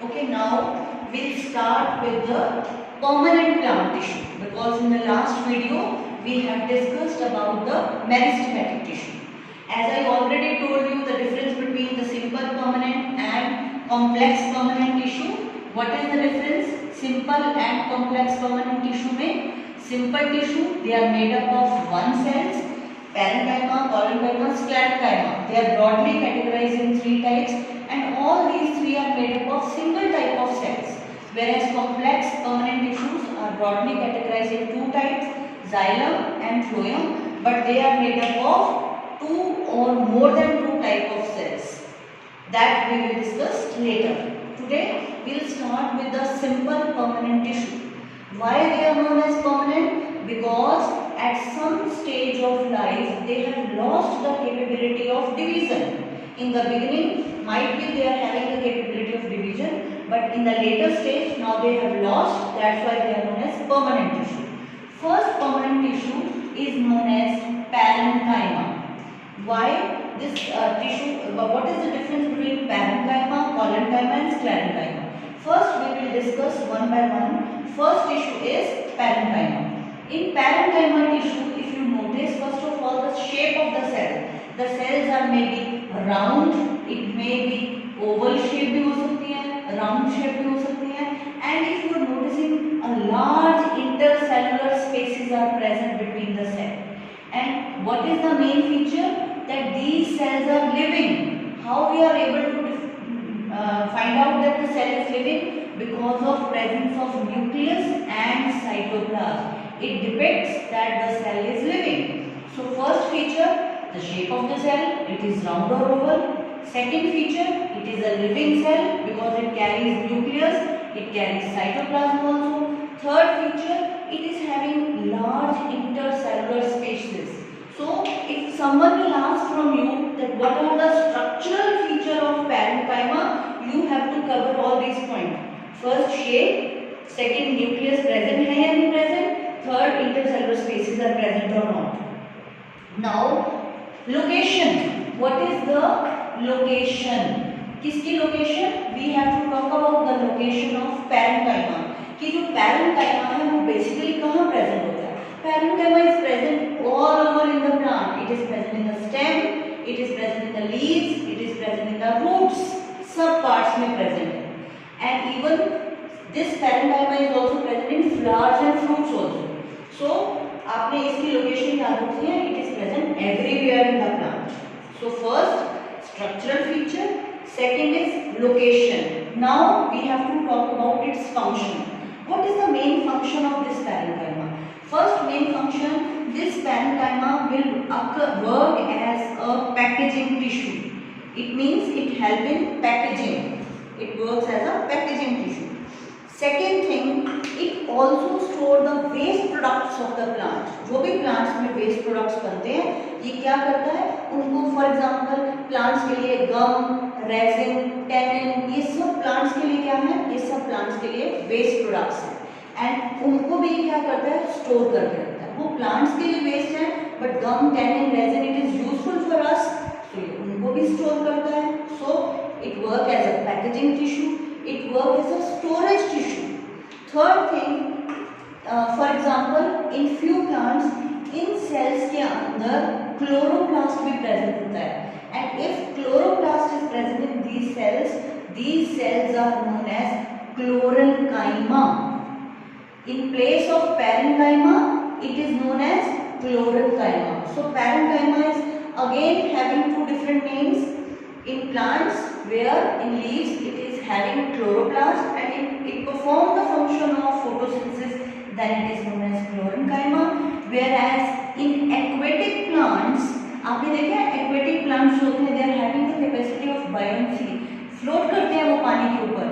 Okay, now we'll start with the permanent plant tissue, because in the last video we have discussed about the meristematic tissue. As I already told you the difference between the simple permanent and complex permanent tissue. What is the difference? Simple and complex permanent tissue में simple tissue, they are made up of one cells, parenchyma, collenchyma, sclerenchyma. They are broadly categorized in three types, and all these three are made up of single type of cells. Whereas complex permanent tissues are broadly categorized in two types, xylem and phloem, but they are made up of two or more than two type of cells. That we will discuss later. Today we will start with the simple permanent tissue. Why they are known as permanent? Because at some stage of life they have lost the capability of division. In the beginning might be they are having the capability of division, but in the later stage now they have lost. That's why they are known as permanent tissue. First permanent tissue is known as parenchyma. Why this tissue? What is the difference between parenchyma, collenchyma and sclerenchyma? First we will discuss one by one. First tissue is parenchyma. In parenchyma tissue, if you notice, first of all the shape of the cell. The cells are maybe round, it may be oval shape भी हो सकती है, round shape भी हो सकती है, and if you are noticing a large intercellular spaces are present between the cell. And what is the main feature? That these cells are living. How we are able to find out that the cell is living? Because of presence of nucleus and cytoplasm. It depicts that the cell is living. So first feature, the shape of the cell, it is round or oval. Second feature, it is a living cell because it carries nucleus, it carries cytoplasm also. Third feature, it is having large intercellular spaces. So if someone will ask from you that what are the structural feature of parenchyma, you have to cover all these points. First, shape. Second, nucleus present है या नहीं present. Third, intercellular spaces are present or not. Now, location. What is the location? किसकी location? We have to talk about the location of parenchyma. कि जो parenchyma है वो basically कहाँ present होता है? Parenchyma is present all over in the plant. It is present in the stem, it is present in the leaves, it is present in the roots. सब parts में present है. And even this parenchyma is also present in flowers and fruits also. So आपने इसकी location याद रखनी है. It is present everywhere in the plant. So first structural feature, second is location. Now we have to talk about its function. What is the main function of this parenchyma? First main function, this parenchyma will work as a packaging tissue. It means it helps in packaging. It works as a packaging tissue. Second thing, it also store the waste products of the plant. जो भी plants में waste products बनते हैं, ये क्या करता है? उनको for example plants के लिए gum, resin, tannin, ये सब plants के लिए क्या है? ये सब plants के लिए waste products हैं. And उनको भी क्या करता है? Store करके रखता है. वो plants के लिए waste है, but gum, tannin, resin it is useful for us, so ये उनको भी store करता है. So it work as a packaging tissue. It works as a storage tissue. Third thing, for example, in few plants, in cells के अंदर chloroplast भी present होता है. And if chloroplast is present in these cells are known as chlorenchyma. In place of parenchyma, it is known as chlorenchyma. So parenchyma is again having two different names. In plants, where in leaves it is having chloroplast and it performs the function of photosynthesis, then it is known as chlorenchyma. Whereas in aquatic plants, आपने देखा है aquatic plants जो होते हैं, they are having the capacity of buoyancy, float करते हैं वो पानी के ऊपर.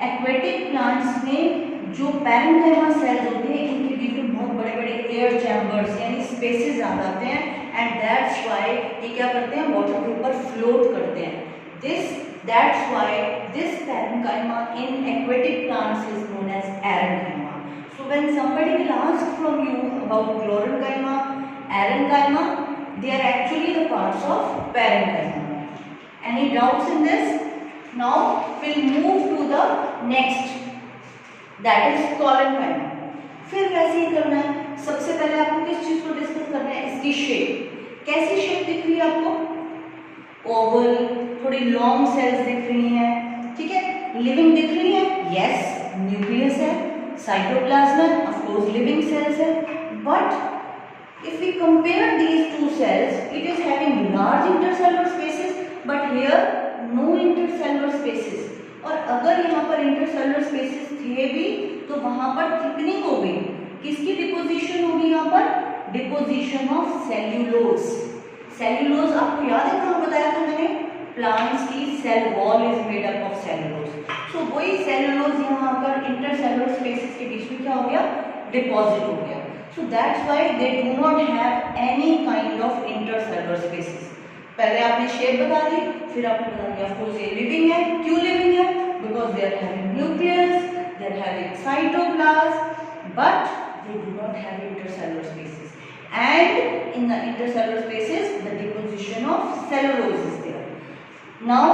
Aquatic plants में जो parenchyma cells होते हैं, इनके बीच में बहुत बड़े-बड़े air chambers यानी spaces आ जाते हैं, and that's why ये क्या करते हैं? Water के ऊपर float करते हैं. That's why this parenchyma in aquatic plants is known as parenchyma. So when somebody will ask from you about chlorenchyma, parenchyma, they are actually the parts of parenchyma. Any doubts in this? Now we'll move to the next that is collenchyma. फिर वैसे ही करना है, सबसे पहले आपको किस चीज को डिस्कस करना है, इसकी शेप। कैसी शेप दिख रही है आपको, ओवल, थोड़ी लॉन्ग सेल्स दिख रही हैं, ठीक है, लिविंग दिख रही है, यस, न्यूक्लियस है, साइटोप्लाज्म है, ऑफ कोर्स लिविंग सेल्स है, but if we compare these two cells, it is having large intercellular spaces, but here no intercellular spaces. और अगर यहाँ पर intercellular spaces थे भी तो वहाँ पर थिकनिंग हो गई, किसकी डिपोजिशन होगी यहाँ पर, डिपोजिशन ऑफ सेल्यूलोज। सेल्यूलोज आपको याद है कहाँ बताया था मैंने, प्लांट्स की cell wall is made up of cellulose. So वही सेल्यूलोज यहाँ पर इंटरसेलुलर स्पेसेस के बीच में क्या हो गया, डिपॉजिट हो गया। So that's why they do not have any kind of intercellular spaces. पहले आपने शेप बता दी, फिर आपने बता दिया ऑफ कोर्स ये लिविंग है, क्यों लिविंग है, because they are having nucleus, they are having cytoplasm, but they do not have intercellular spaces, and in the intercellular spaces the deposition of cellulose is there. Now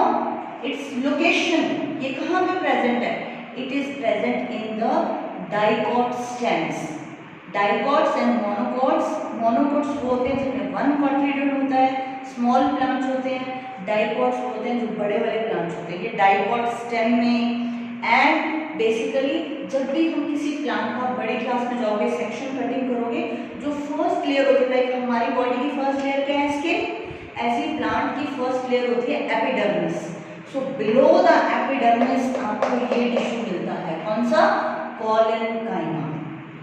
its location, ये कहाँ पे present है, it is present in the dicot stems. Dicots and monocots, monocots वो होते हैं जिनमें one कॉन्ट्रीडियन होता है, स्मॉल प्लांट्स होते हैं, डाइकॉट्स होते हैं जो बड़े वाले प्लांट्स होते हैं, ये डाइकॉट स्टेम में। एंड बेसिकली जब भी हम किसी प्लांट को बड़ी क्लास में जाओगे, सेक्शन कटिंग करोगे, जो फर्स्ट लेयर होती है, लाइक हमारी बॉडी की फर्स्ट लेयर क्या है, स्किन, ऐसी प्लांट की फर्स्ट लेयर होती है epidermis. So below the epidermis आपको ये टिश्यू मिलता है, कौन सा, कॉलेनकाइमा,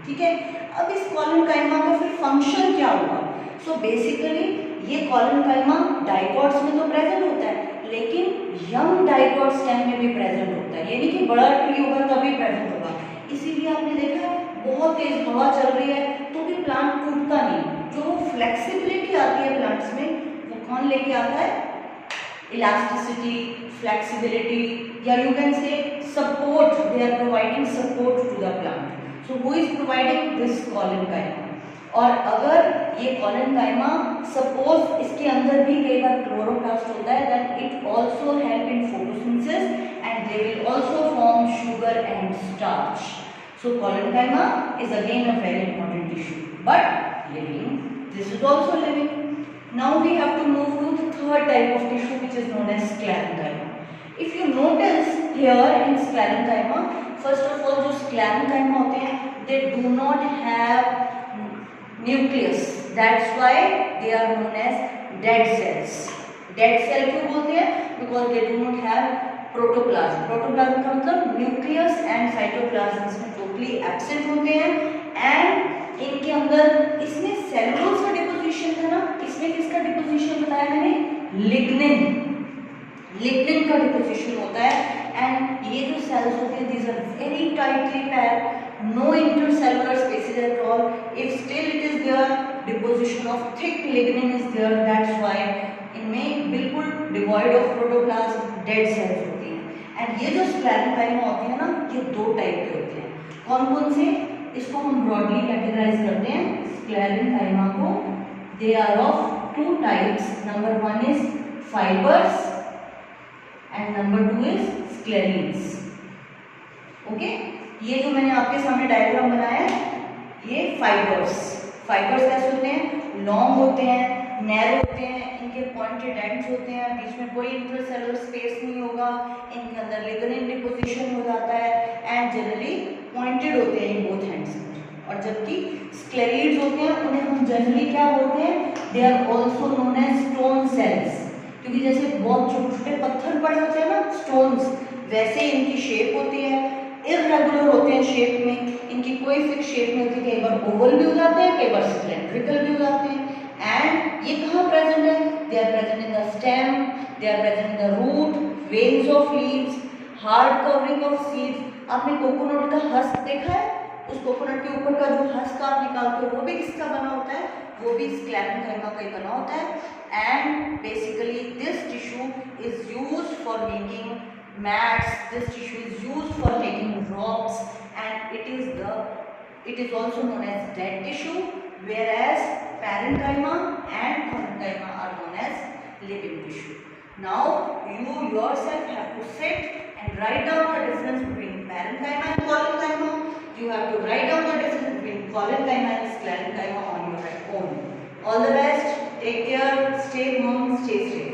ठीक है। अब इस कॉलेनकाइमा का फिर फंक्शन क्या होगा, सो बेसिकली ये कॉलेनकाइमा डाइकॉट्स में तो प्रेजेंट होता है, लेकिन यंग डाइकॉट स्टेम में भी प्रेजेंट होता है, यानी कि बड़ा ट्री होगा तभी प्रेजेंट होगा। इसीलिए आपने देखा बहुत तेज हवा चल रही है तो भी प्लांट टूटता नहीं, जो फ्लेक्सिबिलिटी आती है प्लांट्स में वो कौन लेके आता है, इलास्टिसिटी, फ्लेक्सिबिलिटी, या you can say support, they are providing support to the plant. So who is providing this collenchyma? और अगर ये कॉलेनकाइमा सपोज इसके अंदर भी कई बार क्लोरोप्लास्ट होता है, then it also help in photosynthesis and they will also form sugar and starch. So collenchyma is again a very important tissue, but living. This is also living. Now we have to move to the third type of tissue which is known as sclerenchyma. If you notice here in sclerenchyma, first of all जो sclerenchyma होते हैं they do not have nucleus, that's why they are known as dead cells. dead cell क्यों बोलते हैं, because they do not have protoplasm. protoplasm का मतलब nucleus and cytoplasm इसमें totally absent होते हैं, and इनके अंदर इसमें सेलुलोज का डिपोजिशन है ना, इसमें किसका डिपोजिशन बताया मैंने, लिग्निन, लिग्निन का डिपोजिशन होता है। एंड ये जो सेल्स होते हैं these are very tightly packed, no intercellular spaces at all. If still it is there, deposition of thick lignin is there, that's why इनमें बिल्कुल devoid of protoplasm, dead cells होती हैं। एंड ये जो sclerenchyma होती है ना, ये दो टाइप के होते हैं, कौन कौन से, इसको हम ब्रॉडली कैटेगराइज करते हैं sclerenchyma को, they are of two types, number one is fibers and number two is sclerines. Okay, ये जो मैंने आपके सामने डायग्राम बनाया है ये फाइबर्स, फाइबर्स कैसे होते हैं, लॉन्ग होते हैं, नैरो होते हैं, इनके पॉइंटेड एंड्स होते हैं, बीच में कोई इंटरसेलुलर स्पेस नहीं होगा, इनके अंदर लिग्निन डिपोजिशन हो जाता है एंड जनरली पॉइंटेड होते हैं इन बोथ हैंड्स। और जबकि स्क्लेरिड्स होते हैं उन्हें हम जनरली क्या बोलते हैं, they are also known as stone cells, क्योंकि जैसे बहुत छोटे छोटे पत्थर पड़ जाते हैं ना स्टोन्स, वैसे इनकी शेप होती है, इररेगुलर होते हैं शेप में, इनकी कोई फिक्स शेप नहीं होती, कई बार ओवल भी हो जाते हैं, कई बार सिलेंड्रिकल भी हो जाते हैं। एंड ये कहाँ प्रेजेंट है, they are present in the stem, they are present in the root, veins of leaves, hard covering of seeds. आपने कोकोनट का हस्क देखा है, उस कोकोनट के ऊपर का जो हस्क आप निकालते हो वो भी किसका बना होता है, वो भी स्क्लेरेंकाइमा का ही बना होता है। And basically this tissue is used for making mats, this tissue is used for making rocks, and it is also known as dead tissue, whereas parenchyma and collenchyma are known as living tissue. Now you yourself have to sit and write down the difference between parenchyma and sclerenchyma on your own. All the best. Take care. Stay home. Stay safe.